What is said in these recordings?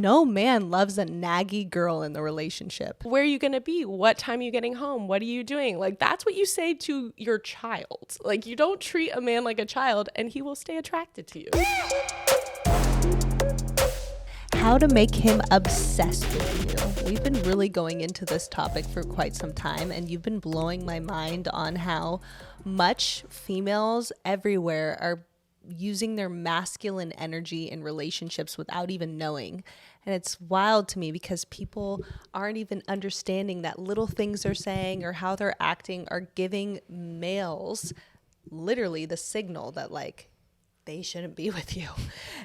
no man loves a naggy girl in the relationship. Where are you going to be? What time are you getting home? What are you doing? Like, that's what you say to your child. Like, you don't treat a man like a child and he will stay attracted to you. How to make him obsessed with you. We've been really going into this topic for quite some time, and you've been blowing my mind on how much females everywhere are using their masculine energy in relationships without even knowing. And it's wild to me because people aren't even understanding that little things they're saying or how they're acting are giving males literally the signal that, like, they shouldn't be with you.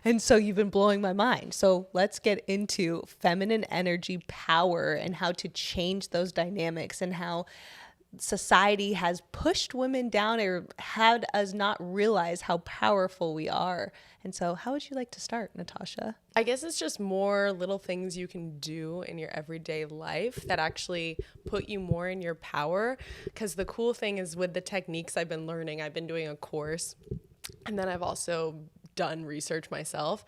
And so you've been blowing my mind. So let's get into feminine energy power and how to change those dynamics, and how society has pushed women down or had us not realize how powerful we are. And so how would you like to start, Natasha? I guess it's just more little things you can do in your everyday life that actually put you more in your power. Because the cool thing is, with the techniques I've been learning, I've been doing a course, and then I've also done research myself.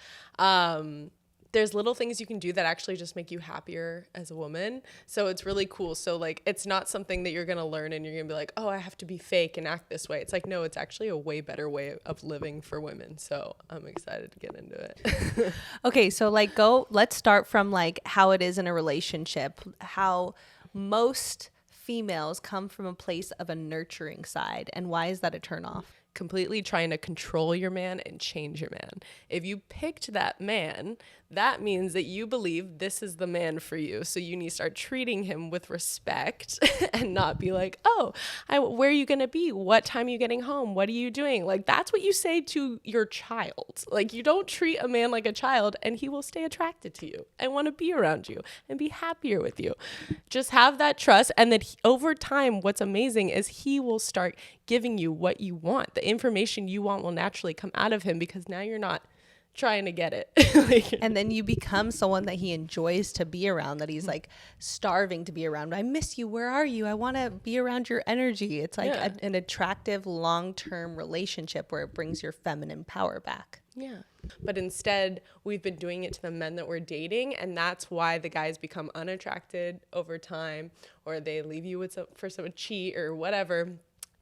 There's little things you can do that actually just make you happier as a woman. So it's really cool. So, like, it's not something that you're going to learn and you're going to be like, oh, I have to be fake and act this way. It's like, no, it's actually a way better way of living for women. So I'm excited to get into it. Okay, so let's start from like how it is in a relationship. How most females come from a place of a nurturing side, and why is that a turnoff? Completely trying to control your man and change your man. If you picked that man, that means that you believe this is the man for you. So you need to start treating him with respect and not be like, oh, where are you going to be? What time are you getting home? What are you doing? Like, that's what you say to your child. Like, you don't treat a man like a child and he will stay attracted to you and want to be around you and be happier with you. Just have that trust. And then over time, what's amazing is he will start giving you what you want. The information you want will naturally come out of him because now you're not trying to get it. And then you become someone that he enjoys to be around, that he's like starving to be around. I miss you. Where are you? I want to be around your energy. It's like an attractive long-term relationship where it brings your feminine power back. Yeah. But instead, we've been doing it to the men that we're dating, and that's why the guys become unattracted over time, or they leave you with for some cheat or whatever.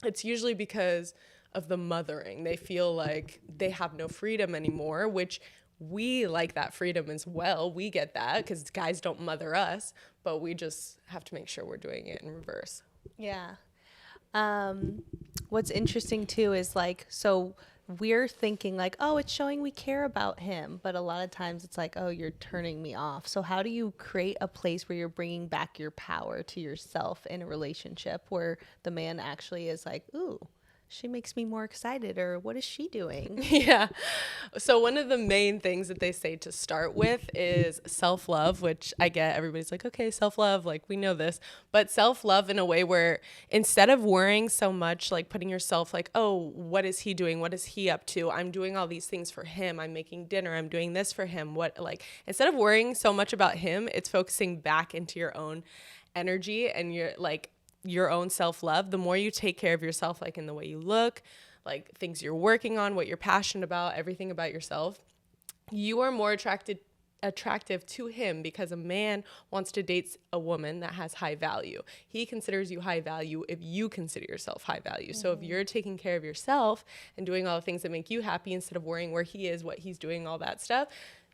It's usually because of the mothering. They feel like they have no freedom anymore, which we like that freedom as well. We get that because guys don't mother us, but we just have to make sure we're doing it in reverse. Yeah. What's interesting too is like, so we're thinking like, oh, it's showing we care about him. But a lot of times it's like, oh, you're turning me off. So how do you create a place where you're bringing back your power to yourself in a relationship where the man actually is like, ooh, she makes me more excited, or what is she doing? Yeah. So one of the main things that they say to start with is self-love, which I get everybody's like, okay, self-love, like we know this, but self-love in a way where instead of worrying so much, like putting yourself like, oh, what is he doing? What is he up to? I'm doing all these things for him. I'm making dinner. I'm doing this for him. Instead of worrying so much about him, it's focusing back into your own energy and your own self-love. The more you take care of yourself, like in the way you look, like things you're working on, what you're passionate about, everything about yourself, you are more attractive to him, because a man wants to date a woman that has high value. He considers you high value if you consider yourself high value. Mm-hmm. So if you're taking care of yourself and doing all the things that make you happy instead of worrying where he is, what he's doing, all that stuff,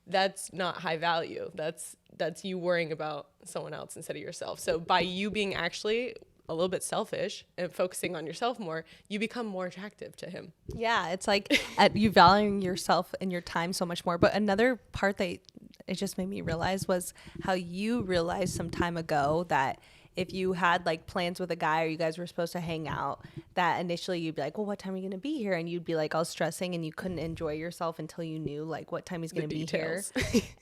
that's not high value. That's you worrying about someone else instead of yourself. So by you being actually a little bit selfish and focusing on yourself more, you become more attractive to him. Yeah, it's like you valuing yourself and your time so much more. But another part that it just made me realize was how you realized some time ago that if you had like plans with a guy or you guys were supposed to hang out, that initially you'd be like, well, what time are you going to be here? And you'd be like all stressing and you couldn't enjoy yourself until you knew like what time he's going to be here.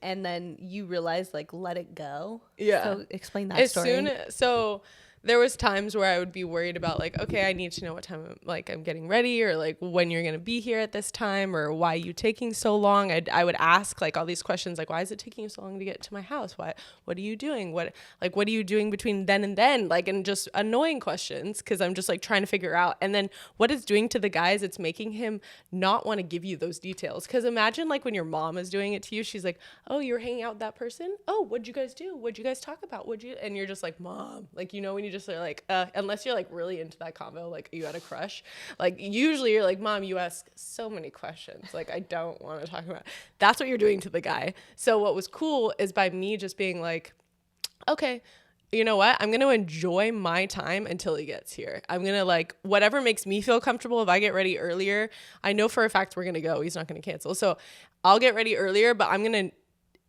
And then you realized like, let it go. Yeah. So explain that story. So there was times where I would be worried about like, okay, I need to know what time I'm getting ready, or like when you're going to be here at this time, or why are you taking so long? I would ask like all these questions, like, why is it taking you so long to get to my house? What are you doing? What are you doing between then and then? Like, and just annoying questions, because I'm just like trying to figure out. And then what it's doing to the guys, it's making him not want to give you those details. Because imagine like when your mom is doing it to you, she's like, oh, you're hanging out with that person? Oh, what'd you guys do? What'd you guys talk about? And you're just like, mom, like, you know, when you just are like, unless you're like really into that convo, like you had a crush, like usually you're like, mom, you ask so many questions, like I don't want to talk about it. That's what you're doing to the guy. So what was cool is by me just being like, okay, you know what? I'm going to enjoy my time until he gets here. I'm going to like, whatever makes me feel comfortable. If I get ready earlier, I know for a fact we're going to go. He's not going to cancel. So I'll get ready earlier, but I'm going to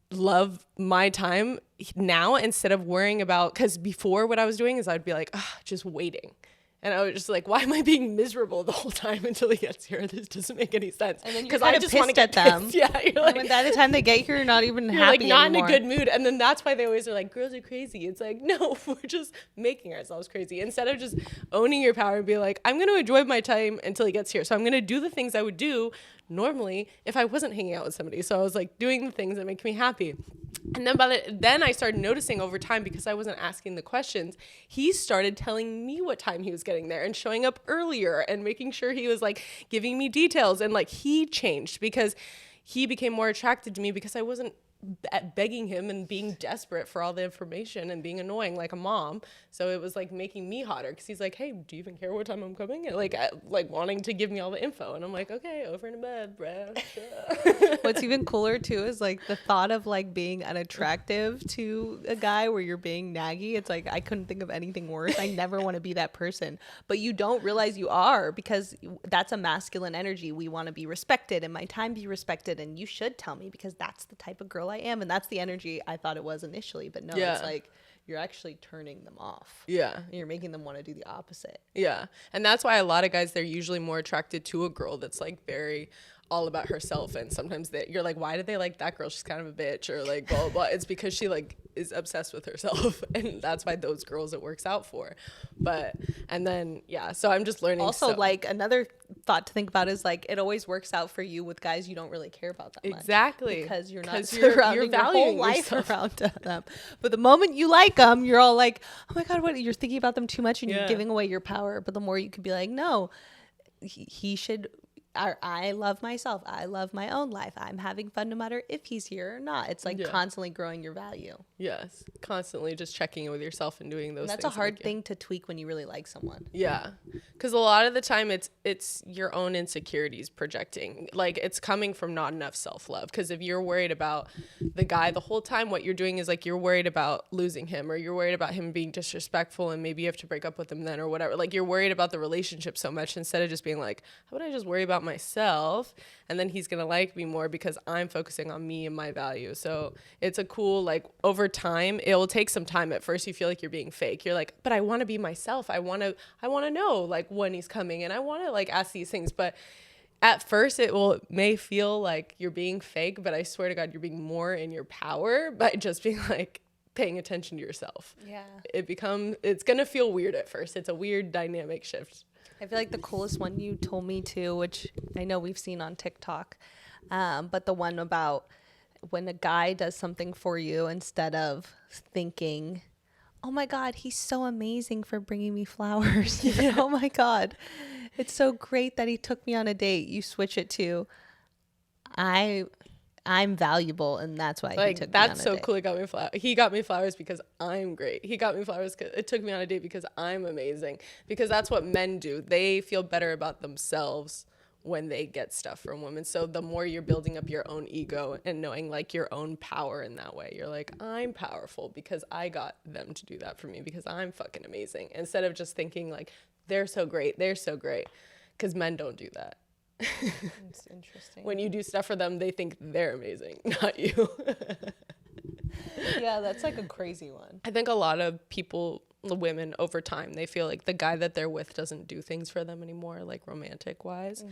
love my time now instead of worrying about, because before what I was doing is I'd be like, just waiting. And I was just like, why am I being miserable the whole time until he gets here? This doesn't make any sense. And then you're kind of pissed at them. Yeah, you're like, and by the time they get here, you're not even you're happy like not anymore. in a good mood. And then that's why they always are like, girls are crazy. It's like, no, we're just making ourselves crazy. Instead of just owning your power and be like, I'm going to enjoy my time until he gets here. So I'm going to do the things I would do normally if I wasn't hanging out with somebody. So I was like doing the things that make me happy. And then I started noticing over time, because I wasn't asking the questions, he started telling me what time he was getting there and showing up earlier and making sure he was like giving me details. And like he changed because he became more attracted to me, because I wasn't begging him and being desperate for all the information and being annoying like a mom. So it was like making me hotter, because he's like, hey, do you even care what time I'm coming? And like wanting to give me all the info. And I'm like, okay, over to bed, bro. What's even cooler too is like the thought of like being unattractive to a guy where you're being naggy. It's like, I couldn't think of anything worse. I never want to be that person, but you don't realize you are, because that's a masculine energy. We want to be respected and my time be respected. And you should tell me, because that's the type of girl I am. And that's the energy I thought it was initially, but no, It's like you're actually turning them off. Yeah. And you're making them want to do the opposite. Yeah. And that's why a lot of guys, they're usually more attracted to a girl that's like very all about herself. And sometimes you're like, why do they like that girl? She's kind of a bitch, or like blah, blah, blah. It's because she like is obsessed with herself. And that's why those girls it works out for. And then, yeah, so I'm just learning. Also, like another thought to think about is like, it always works out for you with guys you don't really care about that much. Exactly. Because you're not surrounding your whole life around them. But the moment you like them, you're all like, oh my God, what? You're thinking about them too much and you're giving away your power. But the more you could be like, no, he should... I love myself. I love my own life. I'm having fun no matter if he's here or not. It's like constantly growing your value. Yes. Constantly just checking in with yourself and doing those and things. That's a hard thing to tweak when you really like someone. Yeah. Because a lot of the time it's your own insecurities projecting. Like it's coming from not enough self-love. Because if you're worried about the guy the whole time, what you're doing is like you're worried about losing him, or you're worried about him being disrespectful and maybe you have to break up with him then or whatever. Like you're worried about the relationship so much instead of just being like, how about I just worry about myself, and then he's gonna like me more because I'm focusing on me and my value. So it's a cool, like over time, it will take some time. At first you feel like you're being fake. You're like, but I want to be myself. I want to know like when he's coming, and I want to like ask these things. But at first may feel like you're being fake, but I swear to God, you're being more in your power by just being like paying attention to yourself. Yeah. It's gonna feel weird at first. It's a weird dynamic shift. I feel like the coolest one you told me too, which I know we've seen on TikTok, but the one about when a guy does something for you, instead of thinking, oh my God, he's so amazing for bringing me flowers. Oh my God, it's so great that he took me on a date. You switch it to, I'm valuable, and that's why he took me on a date. That's so cool. He got me flowers because I'm great. He got me flowers because it took me on a date because I'm amazing. Because that's what men do. They feel better about themselves when they get stuff from women. So the more you're building up your own ego and knowing like your own power in that way, you're like, I'm powerful because I got them to do that for me because I'm fucking amazing. Instead of just thinking like, they're so great. Because men don't do that. It's interesting. When you do stuff for them, they think they're amazing, not you. Yeah, that's like a crazy one. I think a lot of people women over time. They feel like the guy that they're with doesn't do things for them anymore, like romantic wise.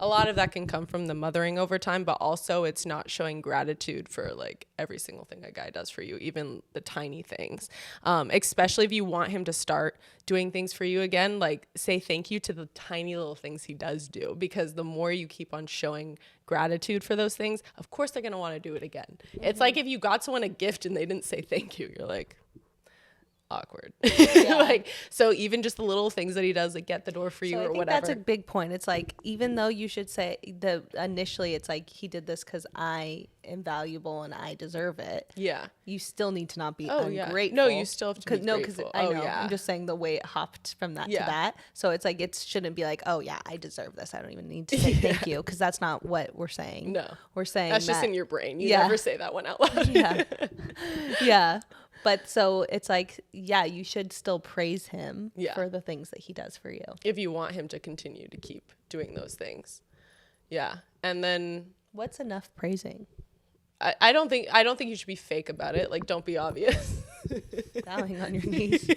A lot of that can come from the mothering over time, but also it's not showing gratitude for like every single thing a guy does for you, even the tiny things. Especially if you want him to start doing things for you again, like say thank you to the tiny little things he does do, because the more you keep on showing gratitude for those things, of course they're going to want to do it again. It's like if you got someone a gift and they didn't say thank you, you're like, awkward. Like, so even just the little things that he does, like get the door for you, I or think whatever. that's a big point. It's like, even though you should say initially it's like he did this because I am valuable and I deserve it. Yeah. You still need to not be Yeah. ungrateful. No, you still have to be No, because grateful. I know. Yeah. I'm just saying the way it hopped from that to that. So it's like, it shouldn't be like, oh yeah, I deserve this. I don't even need to say thank you, because that's not what we're saying. No. We're saying that's just in your brain. You never say that one out loud. Yeah. But so it's like, yeah, you should still praise him for the things that he does for you, if you want him to continue to keep doing those things. Yeah. And then what's enough praising? I don't think you should be fake about it. Like, don't be obvious. Bowing on your knees.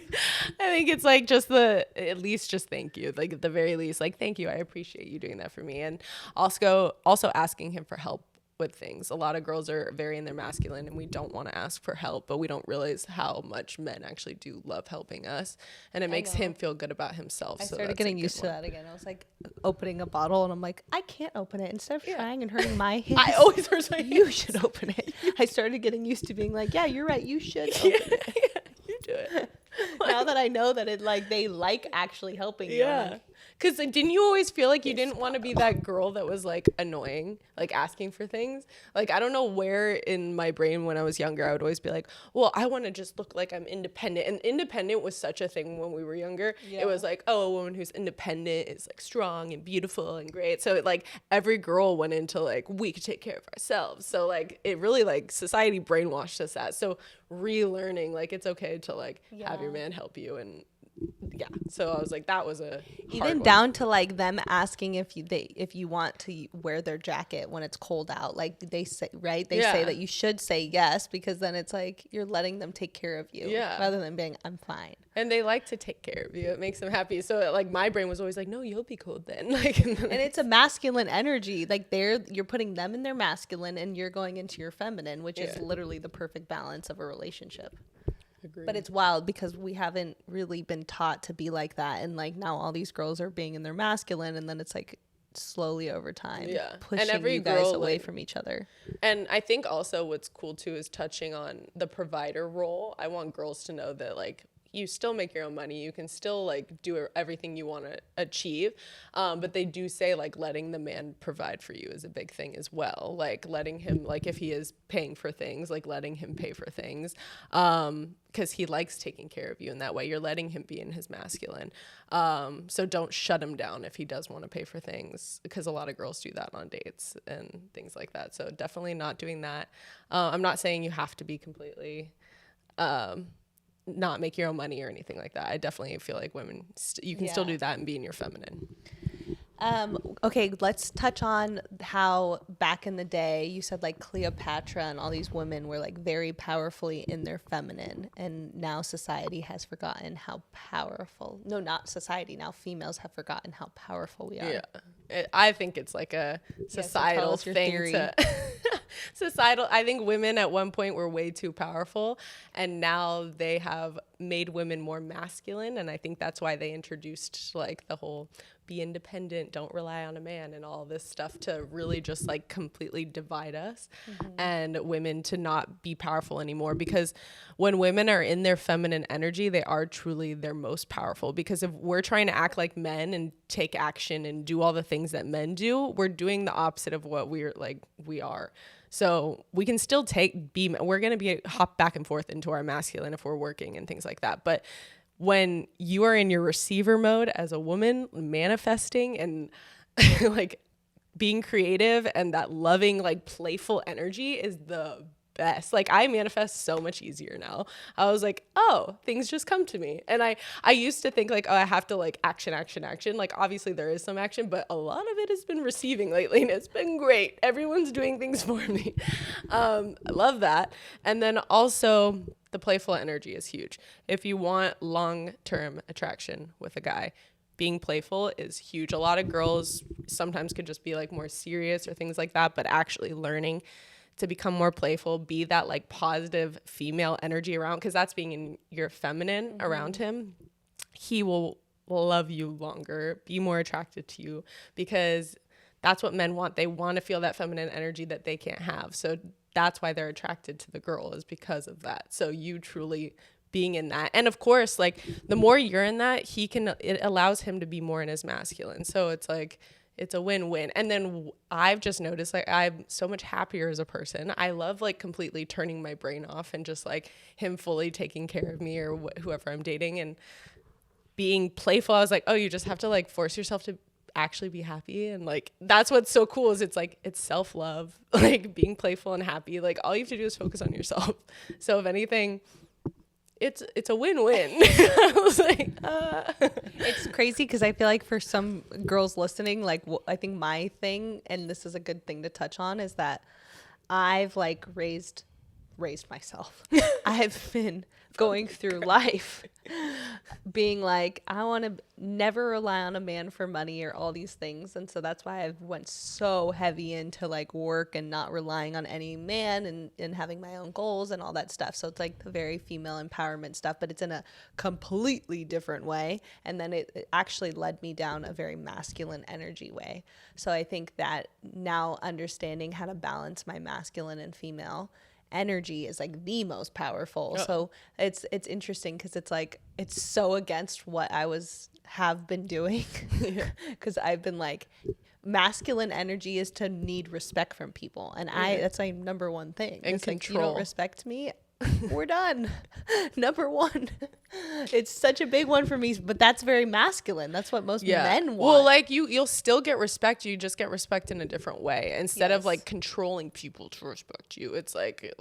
I think it's like at least just thank you. Like at the very least, like, thank you. I appreciate you doing that for me. And also asking him for help with things. A lot of girls are very in their masculine and we don't want to ask for help, but we don't realize how much men actually do love helping us, and it makes him feel good about himself. I started getting used to that again. I was like opening a bottle and I'm like, I can't open it. Instead of trying and hurting my hands, I always hurt my hands. You should open it. I started getting used to being like, yeah, you're right, you should open it. You do it. Now that I know that they like actually helping you. Yeah. Because didn't you always feel like you didn't want to be that girl that was like annoying, like asking for things? Like, I don't know where in my brain when I was younger, I would always be like, well, I want to just look like I'm independent. And independent was such a thing when we were younger. Yeah. It was like, oh, a woman who's independent is like strong and beautiful and great. So like every girl went into like, we could take care of ourselves. So like it really like society brainwashed us that. So relearning, like it's okay to like have your man help you. And so I was like, that was a even down to like them asking if you want to wear their jacket when it's cold out, like they say, right? They say that you should say yes, because then it's like you're letting them take care of you rather than being, I'm fine. And they like to take care of you. It makes them happy. So like my brain was always like, no, you'll be cold then. Like, and it's a masculine energy. Like you're putting them in their masculine and you're going into your feminine, which is literally the perfect balance of a relationship. Agreed. But it's wild because we haven't really been taught to be like that, and like now all these girls are being in their masculine, and then it's like slowly over time pushing and every you guys girl, away from each other. And I think also what's cool too is touching on the provider role. I want girls to know that like you still make your own money. You can still like do everything you want to achieve. But they do say like letting the man provide for you is a big thing as well. Like letting him, like if he is paying for things, like letting him pay for things. Because he likes taking care of you in that way. You're letting him be in his masculine. So don't shut him down if he does want to pay for things, because a lot of girls do that on dates and things like that. So definitely not doing that. I'm not saying you have to be completely not make your own money or anything like that. I definitely feel like women, you can still do that and be in your feminine. Okay, let's touch on how back in the day you said like Cleopatra and all these women were like very powerfully in their feminine, and now society has forgotten how powerful. No, not society. Now females have forgotten how powerful we are. Yeah, I think it's like a societal thing. Societal. I think women at one point were way too powerful, and now they have made women more masculine, and I think that's why they introduced like the whole be independent, don't rely on a man, and all this stuff to really just like completely divide us and women to not be powerful anymore. Because when women are in their feminine energy, they are truly their most powerful. Because if we're trying to act like men and take action and do all the things that men do, we're doing the opposite of what we are. So we can still we're going to be hop back and forth into our masculine if we're working and things like that. But when you are in your receiver mode as a woman, manifesting and like being creative, and that loving, like playful energy is the best. Like I manifest so much easier now. I was like, oh, things just come to me. And I used to think like, oh, I have to like action. Like obviously there is some action, but a lot of it has been receiving lately, and it's been great. Everyone's doing things for me. I love that. And then also the playful energy is huge. If you want long-term attraction with a guy, being playful is huge. A lot of girls sometimes could just be like more serious or things like that, but actually learning to become more playful, be that like positive female energy around, because that's being in your feminine around him, he will love you longer, be more attracted to you, because that's what men want. They want to feel that feminine energy that they can't have. So that's why they're attracted to the girl, is because of that. So you truly being in that. And of course, like the more you're in that, it allows him to be more in his masculine. So it's like, it's a win-win. And then I've just noticed, like, I'm so much happier as a person. I love like completely turning my brain off and just like him fully taking care of me or whoever I'm dating and being playful. I was like, oh, you just have to like force yourself to actually be happy. And like, that's what's so cool, is it's like, it's self-love, like being playful and happy. Like all you have to do is focus on yourself. So if anything, it's a win-win. I was like, It's crazy because I feel like for some girls listening, like I think my thing, and this is a good thing to touch on, is that I've like raised myself. I've been going through life being like, I want to never rely on a man for money or all these things. And so that's why I've went so heavy into like work and not relying on any man and having my own goals and all that stuff. So it's like the very female empowerment stuff, but it's in a completely different way. And then it actually led me down a very masculine energy way. So I think that now understanding how to balance my masculine and female energy is like the most powerful. So it's interesting because it's like it's so against what I have been doing, because I've been like, masculine energy is to need respect from people, and that's my number one thing. And it's control. Like, you don't respect me, we're done. Number one. It's such a big one for me, but that's very masculine. That's what most men want. Well, like you'll still get respect. You just get respect in a different way. Instead of like controlling people to respect you, it's like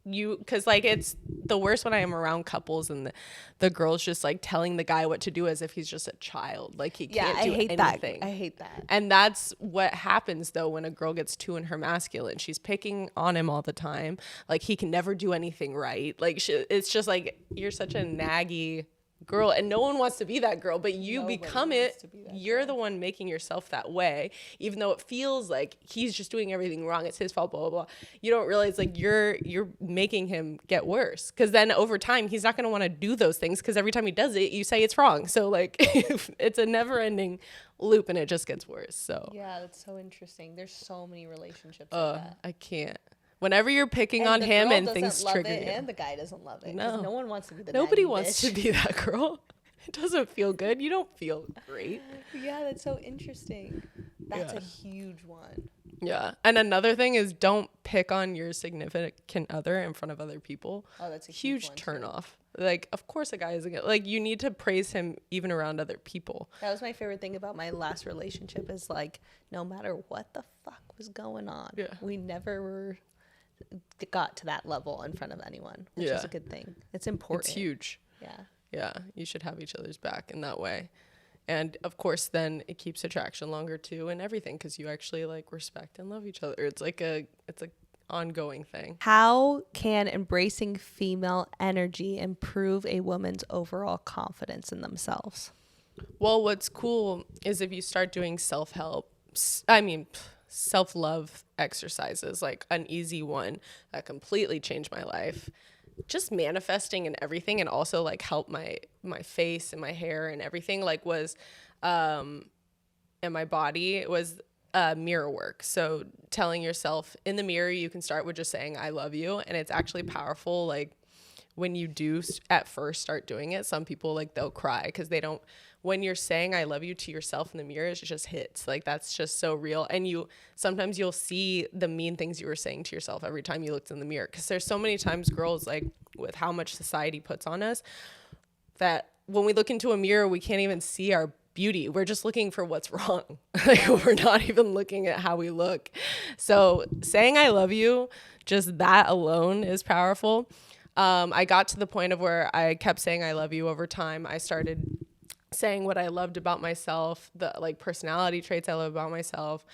you, because like it's the worst when I am around couples and the girl's just like telling the guy what to do as if he's just a child. Like he can't do anything. I hate that. And that's what happens though when a girl gets too in her masculine. She's picking on him all the time. Like he can never do anything right. Like it's just like, you're such a naggy girl, and no one wants to be that girl, but you become it. You're the one making yourself that way, even though it feels like he's just doing everything wrong, it's his fault, blah blah blah. You don't realize like you're making him get worse, because then over time he's not going to want to do those things, because every time he does it you say it's wrong. So like it's a never-ending loop, and it just gets worse. So yeah, that's so interesting. There's so many relationships like that. I can't. Whenever you're picking on him and things trigger you. And the guy doesn't love it. No. No one wants to be the Nobody naggy wants bitch. to be that girl. It doesn't feel good. You don't feel great. Yeah, that's so interesting. That's a huge one. Yeah. And another thing is, don't pick on your significant other in front of other people. Oh, that's a huge one turn too. off. Like, of course a guy isn't like, you need to praise him even around other people. That was my favorite thing about my last relationship, is like, no matter what the fuck was going on, we never got to that level in front of anyone, which is a good thing. It's important. It's huge. Yeah, you should have each other's back in that way. And of course then it keeps attraction longer too, and everything, because you actually like respect and love each other. It's like it's a ongoing thing. How can embracing female energy improve a woman's overall confidence in themselves? Well, what's cool is if you start doing self-love exercises, like an easy one that completely changed my life, just manifesting and everything, and also like help my face and my hair and everything, like was and my body, was mirror work. So telling yourself in the mirror, you can start with just saying I love you, and it's actually powerful. Like when you do at first start doing it, some people like they'll cry because they don't, when you're saying I love you to yourself in the mirror, it just hits. Like that's just so real. And sometimes you'll see the mean things you were saying to yourself every time you looked in the mirror, because there's so many times girls, like with how much society puts on us, that when we look into a mirror we can't even see our beauty. We're just looking for what's wrong. Like we're not even looking at how we look. So saying I love you, just that alone is powerful. I got to the point of where I kept saying I love you over time. I started saying what I loved about myself, the like personality traits I love about myself.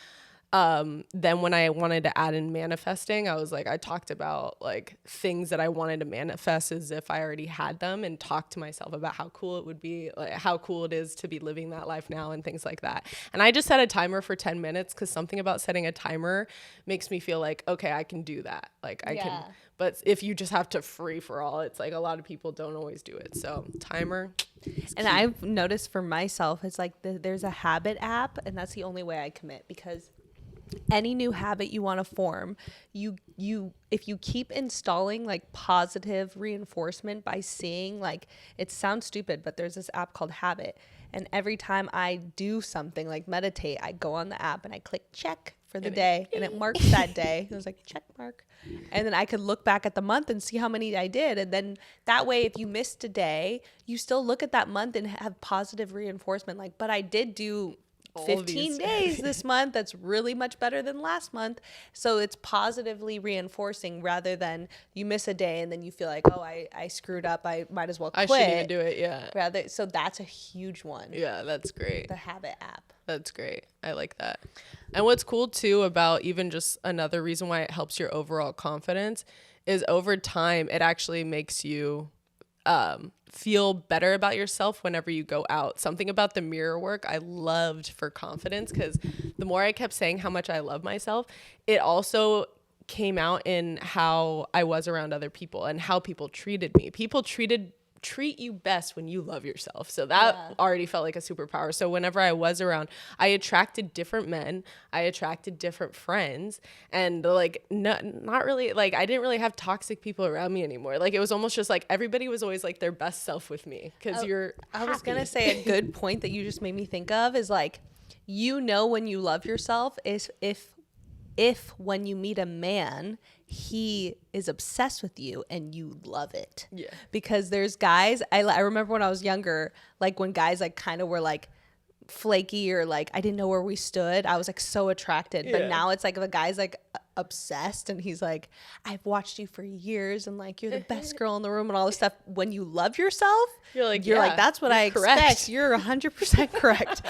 Then when I wanted to add in manifesting, I was like, I talked about like things that I wanted to manifest as if I already had them, and talked to myself about how cool it would be, like how cool it is to be living that life now and things like that. And I just set a timer for 10 minutes because something about setting a timer makes me feel like, okay, I can do that. Like I can, but if you just have to free for all, it's like a lot of people don't always do it. So timer. And I've noticed for myself, it's like there's a habit app, and that's the only way I commit, because any new habit you want to form, you if you keep installing like positive reinforcement by seeing, like, it sounds stupid, but there's this app called Habit, and every time I do something like meditate, I go on the app and I click check for the day, and it marks that day. It was like check mark, and then I could look back at the month and see how many I did, and then that way, if you missed a day, you still look at that month and have positive reinforcement, like, but I did do 15 days this month. That's really much better than last month. So it's positively reinforcing, rather than you miss a day and then you feel like, oh, I screwed up, I might as well quit. I shouldn't even do it. Yeah. Rather, so that's a huge one. Yeah, that's great. The Habit app. That's great. I like that. And what's cool too about even just another reason why it helps your overall confidence is over time, it actually makes you feel better about yourself whenever you go out. Something about the mirror work I loved for confidence, because the more I kept saying how much I love myself, it also came out in how I was around other people and how people treated me. People treat you best when you love yourself. So that already felt like a superpower. So whenever I was around, I attracted different men, I attracted different friends, and like not really, like I didn't really have toxic people around me anymore. Like it was almost just like everybody was always like their best self with me, because I was gonna say, a good point that you just made me think of is like, you know, when you love yourself is if when you meet a man, he is obsessed with you and you love it. Yeah. Because there's guys, I remember when I was younger, like when guys like kind of were like flaky, or like I didn't know where we stood, I was like so attracted. But now it's like if a guy's like obsessed and he's like, I've watched you for years and like you're the best girl in the room and all this stuff, when you love yourself, you're like that's what I expect. You're 100% correct.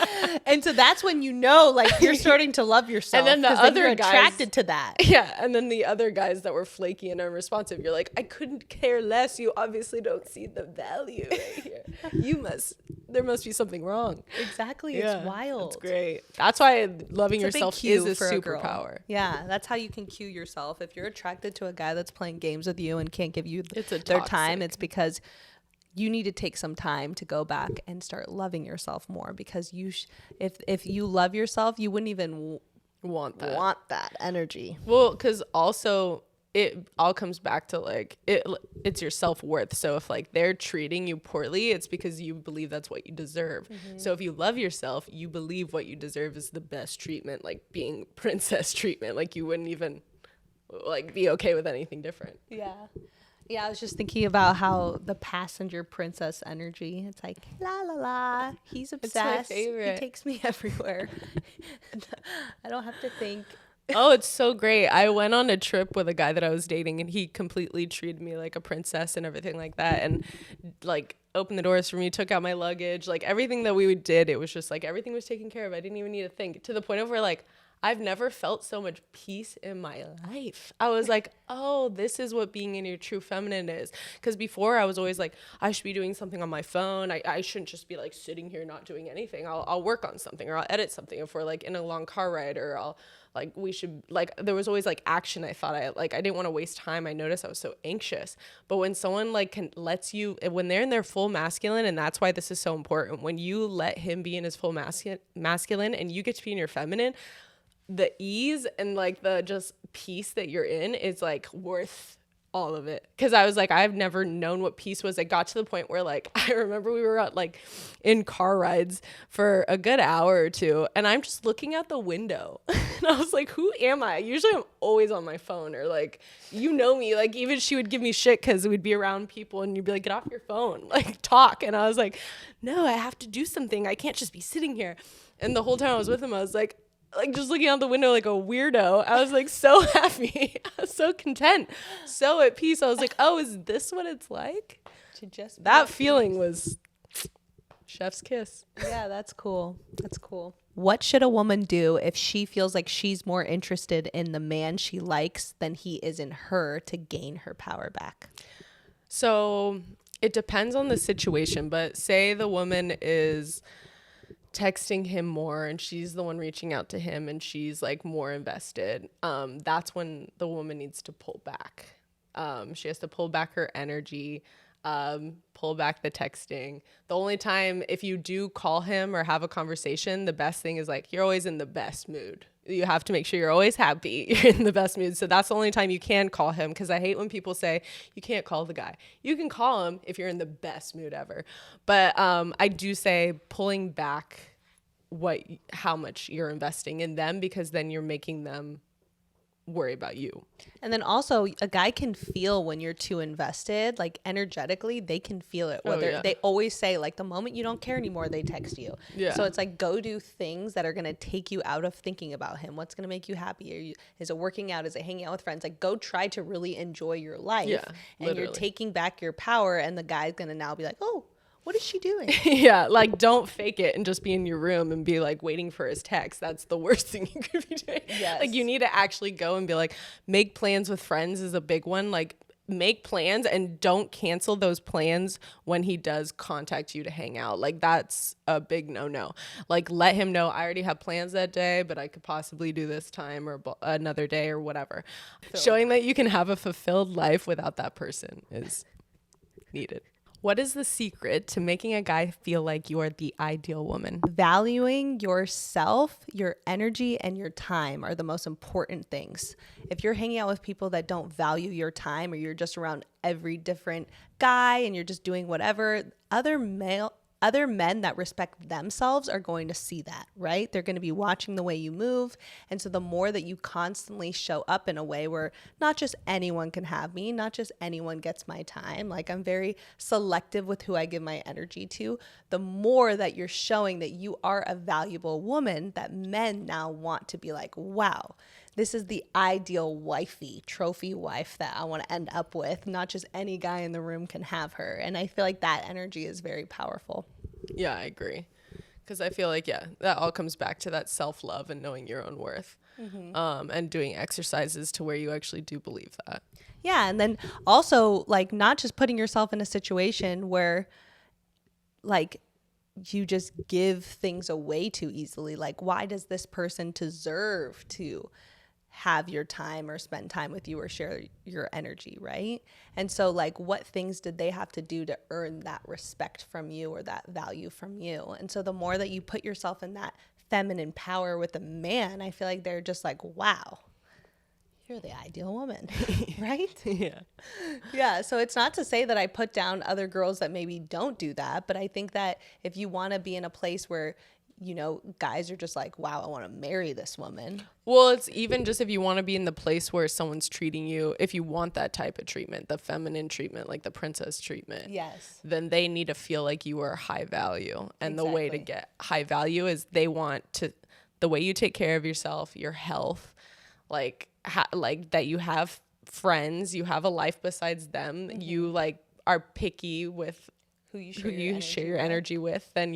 And so that's when you know, like, you're starting to love yourself, and then the other guys, attracted to that. Yeah. And then the other guys that were flaky and unresponsive, you're like, I couldn't care less. You obviously don't see the value right here. There must be something wrong. Exactly. Yeah, it's wild. It's great. That's why loving yourself is a superpower. Yeah, that's how you can cue yourself. If you're attracted to a guy that's playing games with you and can't give you their time, it's because you need to take some time to go back and start loving yourself more, because if you love yourself, you wouldn't even want that energy. Well, because also it all comes back to like it's your self-worth. So if like they're treating you poorly, it's because you believe that's what you deserve. So if you love yourself, you believe what you deserve is the best treatment, like being princess treatment. Like you wouldn't even like be okay with anything different. Yeah, I was just thinking about how the passenger princess energy, it's like, la, la, la, he's obsessed. It's my favorite. He takes me everywhere. I don't have to think. Oh, it's so great. I went on a trip with a guy that I was dating, and he completely treated me like a princess and everything like that. And like opened the doors for me, took out my luggage, like everything that we did, it was just like everything was taken care of. I didn't even need to think, to the point of where like I've never felt so much peace in my life. I was like, oh, this is what being in your true feminine is. Because before I was always like, I should be doing something on my phone. I shouldn't just be like sitting here not doing anything. I'll work on something, or I'll edit something if we're like in a long car ride, or I'll like, we should like, there was always like action. I thought I didn't want to waste time. I noticed I was so anxious. But when someone like lets you, when they're in their full masculine, and that's why this is so important, when you let him be in his full masculine and you get to be in your feminine, the ease and like the just peace that you're in is like worth all of it. Because I was like, I've never known what peace was. It got to the point where like I remember we were like in car rides for a good hour or two, and I'm just looking out the window and I was like, who am I? Usually I'm always on my phone, or like, you know me, like even she would give me shit because we'd be around people and you'd be like, get off your phone, like talk. And I was like, no, I have to do something. I can't just be sitting here. And the whole time I was with him, I was like just looking out the window like a weirdo. I was like so happy. I was so content, so at peace. I was like, oh, is this what it's like? To just that feeling was chef's kiss. Yeah, that's cool. That's cool. what should a woman do if she feels like she's more interested in the man she likes than he is in her to gain her power back? So it depends on the situation, but say the woman is texting him more and she's the one reaching out to him and she's like more invested. That's when the woman needs to pull back. She has to pull back her energy, pull back the texting. The only time, if you do call him or have a conversation, the best thing is like, you're always in the best mood. You have to make sure you're always happy. You're in the best mood. So that's the only time you can call him, because I hate when people say you can't call the guy. You can call him if you're in the best mood ever. But I do say pulling back how much you're investing in them, because then you're making them worry about you. And then also, a guy can feel when you're too invested, like energetically, they can feel it. Whether they always say, like, the moment you don't care anymore, they text you. Yeah. So it's like, go do things that are going to take you out of thinking about him. What's going to make you happy? Is it working out? Is it hanging out with friends? Like, go try to really enjoy your life. Yeah, and literally. You're taking back your power, and the guy's going to now be like, oh, what is she doing? Yeah, like, don't fake it and just be in your room and be like waiting for his text. That's the worst thing you could be doing. Yes. Like, you need to actually go and be like, make plans with friends is a big one. Like, make plans and don't cancel those plans when he does contact you to hang out. Like, that's a big no. Like, let him know, I already have plans that day, but I could possibly do this time or another day or whatever. Showing that you can have a fulfilled life without that person is needed. What is the secret to making a guy feel like you are the ideal woman? Valuing yourself, your energy, and your time are the most important things. If you're hanging out with people that don't value your time, or you're just around every different guy and you're just doing whatever, other men that respect themselves are going to see that, right? They're going to be watching the way you move. And so the more that you constantly show up in a way where not just anyone can have me, not just anyone gets my time, like, I'm very selective with who I give my energy to, the more that you're showing that you are a valuable woman, that men now want to be like, wow, this is the ideal wifey, trophy wife that I want to end up with. Not just any guy in the room can have her. And I feel like that energy is very powerful. Yeah, I agree. Because I feel like, that all comes back to that self-love and knowing your own worth. Mm-hmm. And doing exercises to where you actually do believe that. Yeah. And then also, like, not just putting yourself in a situation where, like, you just give things away too easily. Like, why does this person deserve to have your time or spend time with you or share your energy, right? And so, like, what things did they have to do to earn that respect from you or that value from you? And so the more that you put yourself in that feminine power with a man, I feel like they're just like, wow, you're the ideal woman, right? Yeah. Yeah. So it's not to say that I put down other girls that maybe don't do that, but I think that if you want to be in a place where, you know, guys are just like, wow, I want to marry this woman. Well, it's even just if you want to be in the place where someone's treating you, if you want that type of treatment, the feminine treatment, like the princess treatment, yes, then they need to feel like you are high value. And the way to get high value is the way you take care of yourself, your health, like that you have friends, you have a life besides them, you like are picky with who you share your energy with, then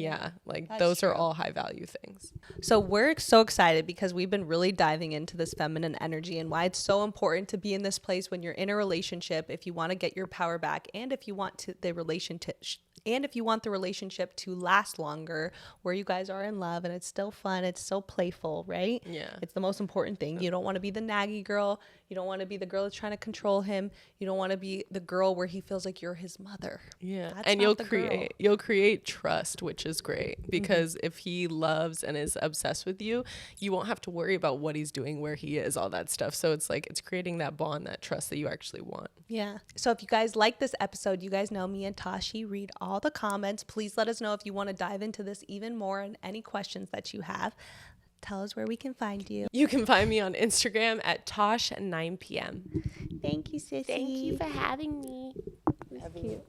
those are all high value things. So we're so excited because we've been really diving into this feminine energy and why it's so important to be in this place when you're in a relationship, if you want to get your power back, and if you want the relationship to last longer, where you guys are in love and it's still fun, it's so playful, right? Yeah. It's the most important thing. You don't want to be the naggy girl. You don't want to be the girl that's trying to control him. You don't want to be the girl where he feels like you're his mother. Yeah. And you'll create trust, which is great, because if he loves and is obsessed with you, you won't have to worry about what he's doing, where he is, all that stuff. So it's like, it's creating that bond, that trust that you actually want. Yeah. So if you guys like this episode, you guys know me and Tashi read all the comments. Please let us know if you want to dive into this even more and any questions that you have. Tell us where we can find you. You can find me on Instagram at Tosh9pm. Thank you, sissy. Thank you for having me. Love you.